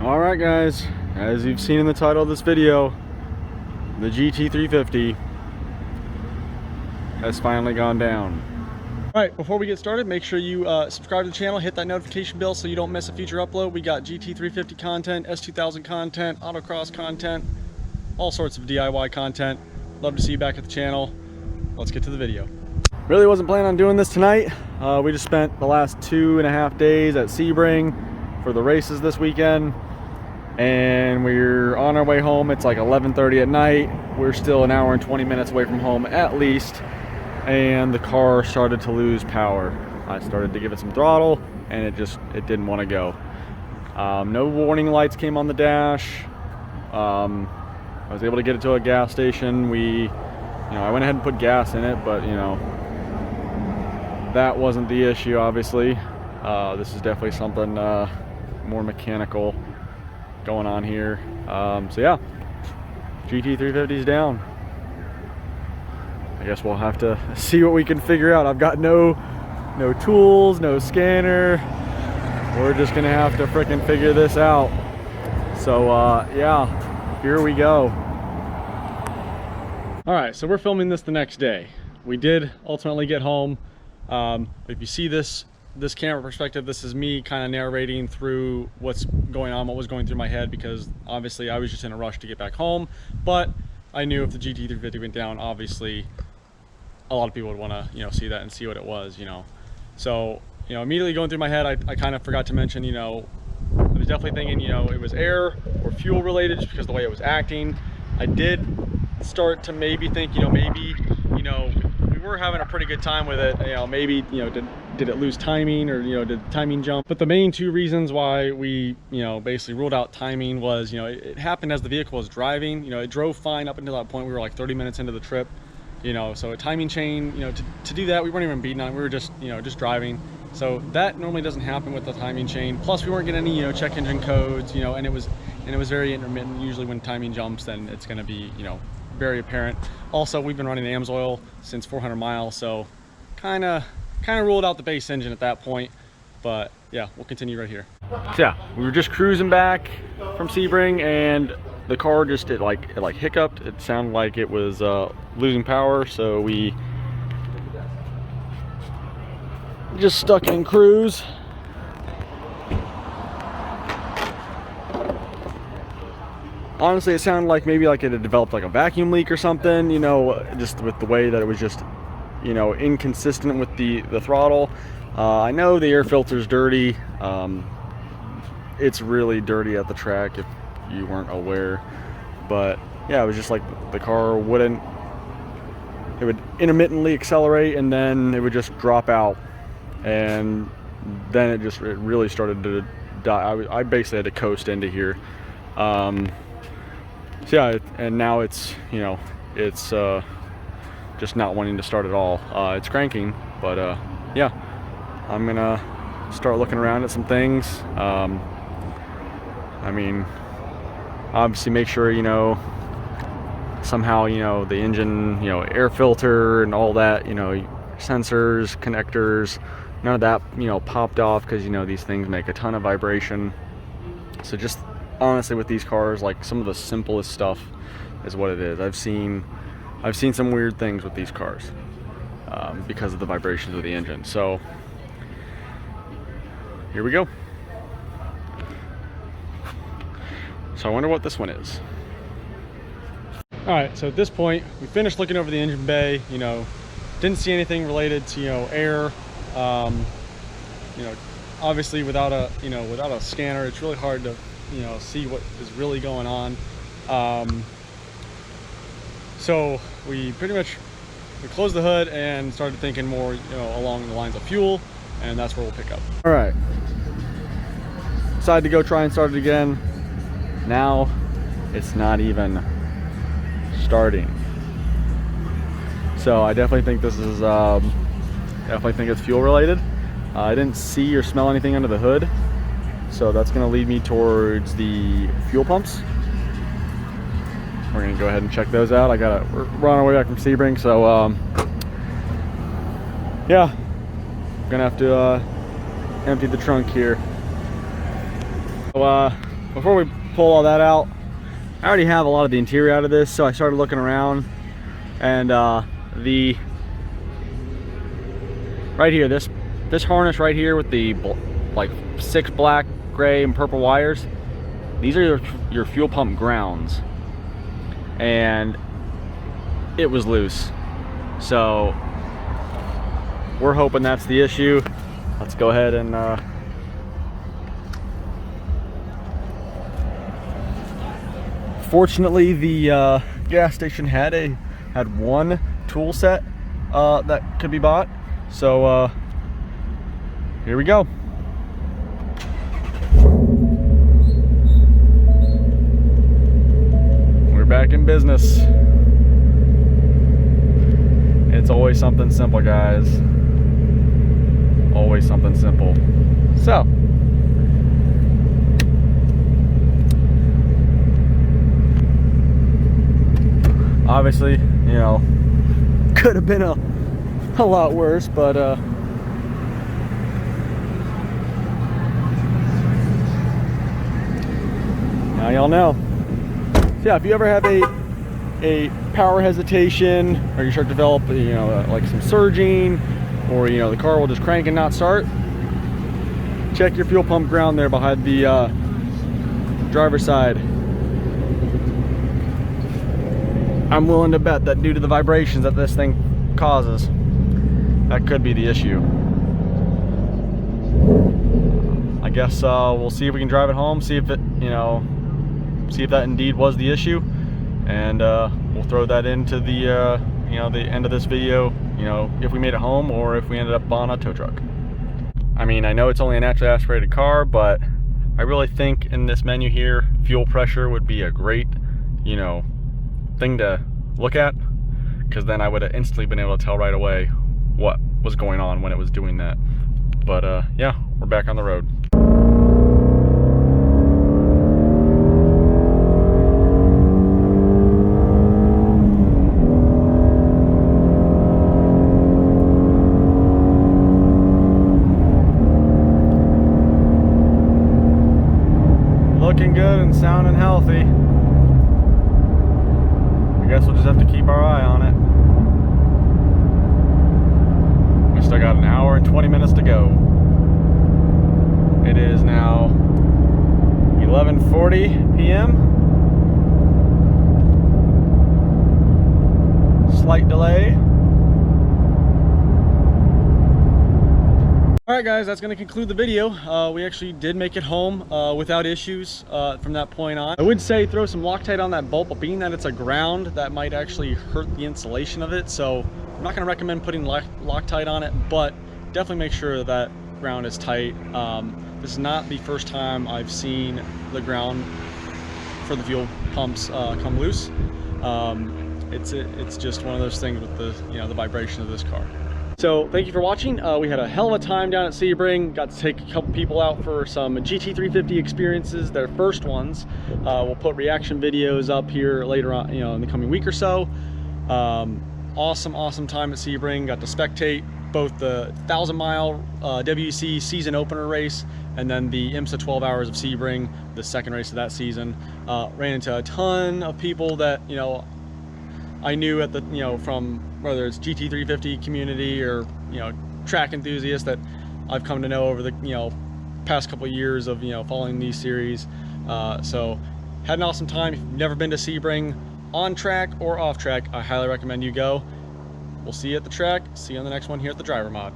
Alright guys, as you've seen in the title of this video, the GT350 has finally gone down. Alright, before we get started, make sure you subscribe to the channel, hit that notification bell so you don't miss a future upload. We got GT350 content, S2000 content, autocross content, all sorts of DIY content. Love to see you back at the channel. Let's get to the video. Really wasn't planning on doing this tonight. We just spent the last 2.5 days at Sebring for the races this weekend. And we're on our way home. It's like 11:30 at night. We're still an hour and 20 minutes away from home at least, and the car started to lose power. I started to give it some throttle and it didn't want to go. No warning lights came on the dash. I was able to get it to a gas station. I went ahead and put gas in it, but that wasn't the issue, obviously. This is definitely something more mechanical going on here. So yeah, GT350 is down. I guess we'll have to see what we can figure out. I've got no tools, no scanner. We're just gonna have to frickin' figure this out. So yeah, here we go. All right, so we're filming this the next day. We did ultimately get home. If you see this camera perspective, this is me kind of narrating through what's going on, what was going through my head, because obviously I was just in a rush to get back home. But I knew if the GT350 went down, obviously a lot of people would want to see that and see what it was. So immediately going through my head, I kind of forgot to mention, I was definitely thinking it was air or fuel related, just because of the way it was acting. I did start to maybe think maybe we were having a pretty good time with it. Maybe did it lose timing, or did the timing jump? But the main two reasons why we basically ruled out timing was it happened as the vehicle was driving. It drove fine up until that point. We were like 30 minutes into the trip, so a timing chain, to do that, we weren't even beating on it. We were just just driving. So that normally doesn't happen with the timing chain. Plus we weren't getting any check engine codes, and it was very intermittent. Usually when timing jumps, then it's going to be very apparent. Also, we've been running Amsoil since 400 miles, so kind of ruled out the base engine at that point. But yeah, we'll continue right here. So yeah, we were just cruising back from Sebring, and the car just it hiccuped. It sounded like it was losing power, so we just stuck in cruise. Honestly, it sounded like maybe it had developed like a vacuum leak or something, just with the way that it was just, inconsistent with the throttle. I know the air filter's dirty. It's really dirty at the track if you weren't aware. But yeah, it was just like the car it would intermittently accelerate and then it would just drop out. And then it really started to die. I basically had to coast into here. So yeah, and now it's it's just not wanting to start at all. It's cranking, but yeah, I'm gonna start looking around at some things. I mean, obviously make sure somehow the engine air filter and all that sensors, connectors, none of that popped off, because these things make a ton of vibration. So just honestly, with these cars, like some of the simplest stuff is what it is. I've seen some weird things with these cars because of the vibrations of the engine. So here we go. So I wonder what this one is. All right, so at this point we finished looking over the engine bay. Didn't see anything related to air. Obviously without a scanner, it's really hard to see what is really going on. So we closed the hood and started thinking more along the lines of fuel, and that's where we'll pick up. All right, decided to go try and start it again. Now it's not even starting. So I definitely think this is it's fuel related. I didn't see or smell anything under the hood, so that's going to lead me towards the fuel pumps. We're going to go ahead and check those out. We're on our way back from Sebring, so yeah, I'm going to have to empty the trunk here. So before we pull all that out, I already have a lot of the interior out of this, so I started looking around, and the right here, this harness right here with the like 6 black, gray, and purple wires, these are your fuel pump grounds, and it was loose. So we're hoping that's the issue. Let's go ahead and fortunately the gas station had one tool set that could be bought. So here we go. We're back in business. It's always something simple, guys. Always something simple. So, obviously, you know, could have been a lot worse, but now y'all know. So yeah, if you ever have a power hesitation, or you start to develop, you know, like some surging, or you know the car will just crank and not start, check your fuel pump ground there behind the driver's side. I'm willing to bet that due to the vibrations that this thing causes, that could be the issue. I guess we'll see if we can drive it home, see if it, you know, see if that indeed was the issue, and we'll throw that into the you know, the end of this video, you know, if we made it home or if we ended up on a tow truck. I mean, I know it's only a naturally aspirated car, but I really think in this menu here, fuel pressure would be a great, you know, thing to look at, because then I would have instantly been able to tell right away what was going on when it was doing that. But yeah, we're back on the road. Looking good and sounding healthy. I guess we'll just have to keep our eye on it. We still got an hour and 20 minutes to go. It is now 11:40 p.m. Slight delay. Alright guys, that's going to conclude the video. We actually did make it home without issues from that point on. I would say throw some Loctite on that bolt, but being that it's a ground, that might actually hurt the insulation of it. So I'm not going to recommend putting Loctite on it, but definitely make sure that ground is tight. This is not the first time I've seen the ground for the fuel pumps come loose. It's just one of those things with the, you know, the vibration of this car. So thank you for watching. We had a hell of a time down at Sebring. Got to take a couple people out for some GT350 experiences, their first ones. We'll put reaction videos up here later on, you know, in the coming week or so. Awesome time at Sebring. Got to spectate both the 1,000-mile WEC season opener race and then the IMSA 12 Hours of Sebring, the second race of that season. Ran into a ton of people that, you know, I knew at the, you know, from whether it's GT350 community or, you know, track enthusiasts that I've come to know over the, you know, past couple of years of, you know, following these series. So had an awesome time. If you've never been to Sebring, on track or off track, I highly recommend you go. We'll see you at the track. See you on the next one here at the Driver Mod.